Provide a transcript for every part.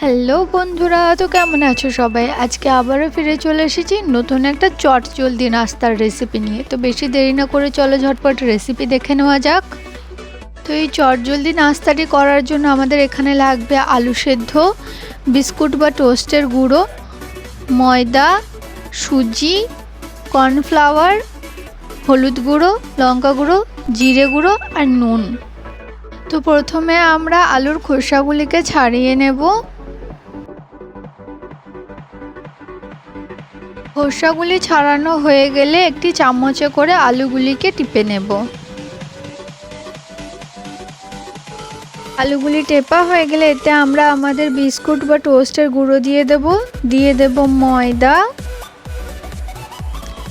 Hello বন্ধুরা, তো কেমন আছো সবাই? আজকে আবারও ফিরে চলে এসেছি নতুন একটা চটজলদি নাস্তার রেসিপি নিয়ে। তো বেশি দেরি না করে চলো ঝটপট রেসিপি দেখে নেওয়া যাক। তো এই চটজলদি নাস্তাটি করার জন্য আমাদের এখানে লাগবে আলু সেদ্ধ, বিস্কুট বা টোস্টের গুঁড়ো, ময়দা, সুজি, কর্নফ্লাওয়ার, হলুদ গুঁড়ো, লঙ্কা গুঁড়ো, জিরে গুঁড়ো আর নুন। তো প্রথমে আমরা আলুর খোসাগুলিকে ছাড়িয়ে নেব। খোসাগুলি ছাড়ানো হয়ে গেলে একটি চামচে করে আলুগুলিকে টিপে নেব। আলুগুলি টেপা হয়ে গেলে এতে আমরা আমাদের বিস্কুট বা টোস্টের গুঁড়ো দিয়ে দেব ময়দা,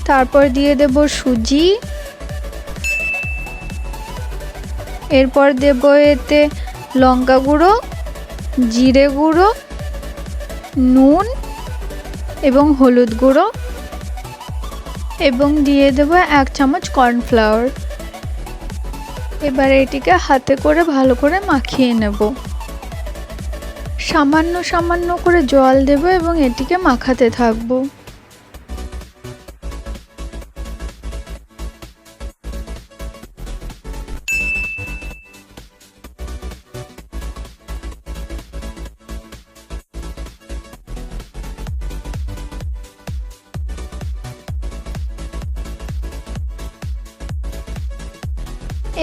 তারপর দিয়ে দেব সুজি, এরপর দেব এতে লঙ্কা গুঁড়ো, জিরে গুঁড়ো, নুন এবং হলুদ গুঁড়ো এবং দিয়ে দেব 1 চামচ কর্নফ্লাওয়ার। এবার এটিকে হাতে করে ভালো করে মাখিয়ে নেব। সামান্য সামান্য করে জল দেব এবং এটিকে মাখাতে থাকব।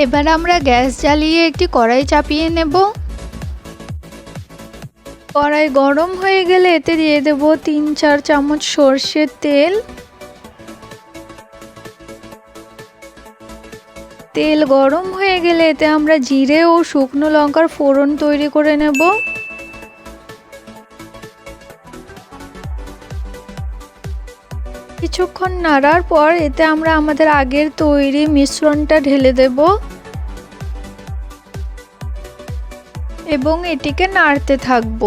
এবার আমরা গ্যাস জ্বালিয়ে একটি কড়াই চাপিয়ে নেব। কড়াই গরম হয়ে গেলে এতে দিয়ে দেব 3-4 চামচ সর্ষের তেল। তেল গরম হয়ে গেলে এতে আমরা জিরে ও শুকনো লঙ্কার ফোড়ন তৈরি করে নেব। কিছুক্ষণ নাড়ার পর এতে আমরা আমাদের আগের তৈরি মিশ্রণটা ঢেলে দেব এবং এটিকে নাড়তে থাকব।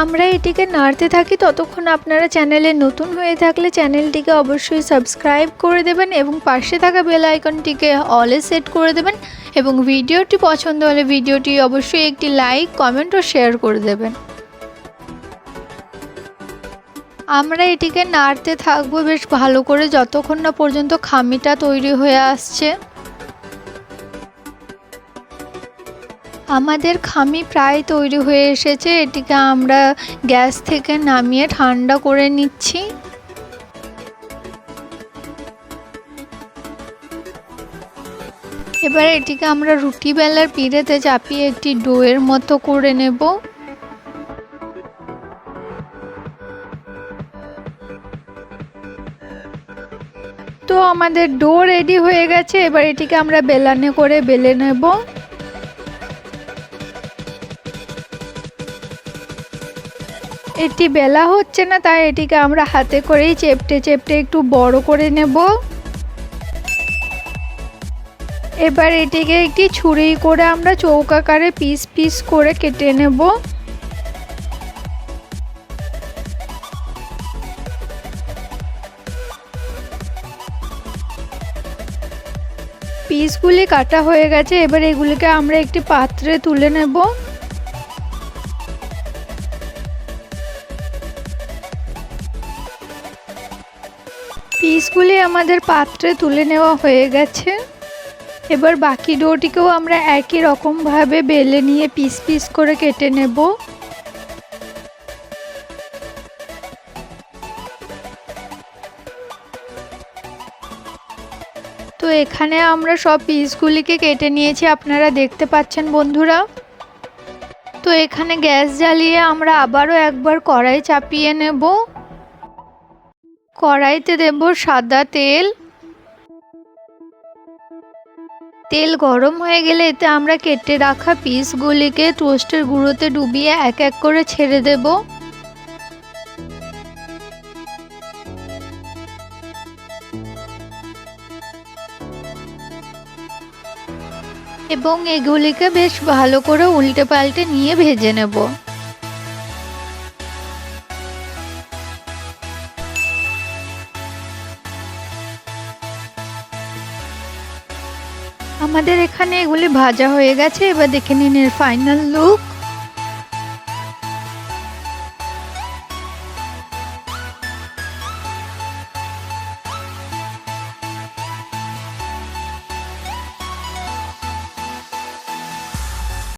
আমরা এটিকে নাড়তে থাকি ততক্ষণ আপনারা চ্যানেলে নতুন হয়ে থাকলে চ্যানেলটিকে অবশ্যই সাবস্ক্রাইব করে দেবেন এবং পাশে থাকা বেল আইকনটিকে অলে সেট করে দেবেন এবং ভিডিওটি পছন্দ হলে ভিডিওটি অবশ্যই একটি লাইক, কমেন্ট ও শেয়ার করে দেবেন। আমরা এটিকে নাড়তে থাকবো বেশ ভালো করে যতক্ষণ না পর্যন্ত খামিটা তৈরি হয়ে আসছে। আমাদের খামি প্রায় তৈরি হয়ে এসেছে। এটিকে আমরা গ্যাস থেকে নামিয়ে ঠান্ডা করে নিচ্ছি। এবার এটিকে আমরা রুটি বেলার পিঁড়েতে চাপিয়ে একটি ডোয়ের মতো করে নেব। তো আমাদের ডো রেডি হয়ে গেছে। এবার এটিকে আমরা বেলানে করে বেলে নেব। এটি বেলা হচ্ছে না, তাই এটিকে আমরা হাতে করেই চেপটে চেপটে একটু বড় করে নেব। এবার এটিকে একটি ছুরি করে আমরা চৌকাকারে পিস পিস করে কেটে নেব। পিসগুলি কাটা হয়ে গেছে। এবার এগুলিকে আমরা একটি পাত্রে তুলে নেব। পিসগুলি আমাদের পাত্রে তুলে নেওয়া হয়ে গেছে। এবার বাকি ডোটিকেও আমরা একই রকমভাবে বেলে নিয়ে পিস পিস করে কেটে নেব। তো এখানে আমরা সব পিসগুলিকে কেটে নিয়েছি, আপনারা দেখতে পাচ্ছেন বন্ধুরা। তো এখানে গ্যাস জ্বালিয়ে আমরা আবারও একবার কড়াই চাপিয়ে নেব। কড়াইতে দেব সাদা তেল। তেল গরম হয়ে গেলে এতে আমরা কেটে রাখা পিসগুলিকে টোস্টের গুঁড়োতে ডুবিয়ে এক এক করে ছেড়ে দেব। এবং এগুলিকে বেশ ভালো করে উল্টে পাল্টে নিয়ে ভেজে নেব। আমাদের এখানে এগুলি ভাজা হয়ে গেছে। এবার দেখে নিন এর ফাইনাল লুক।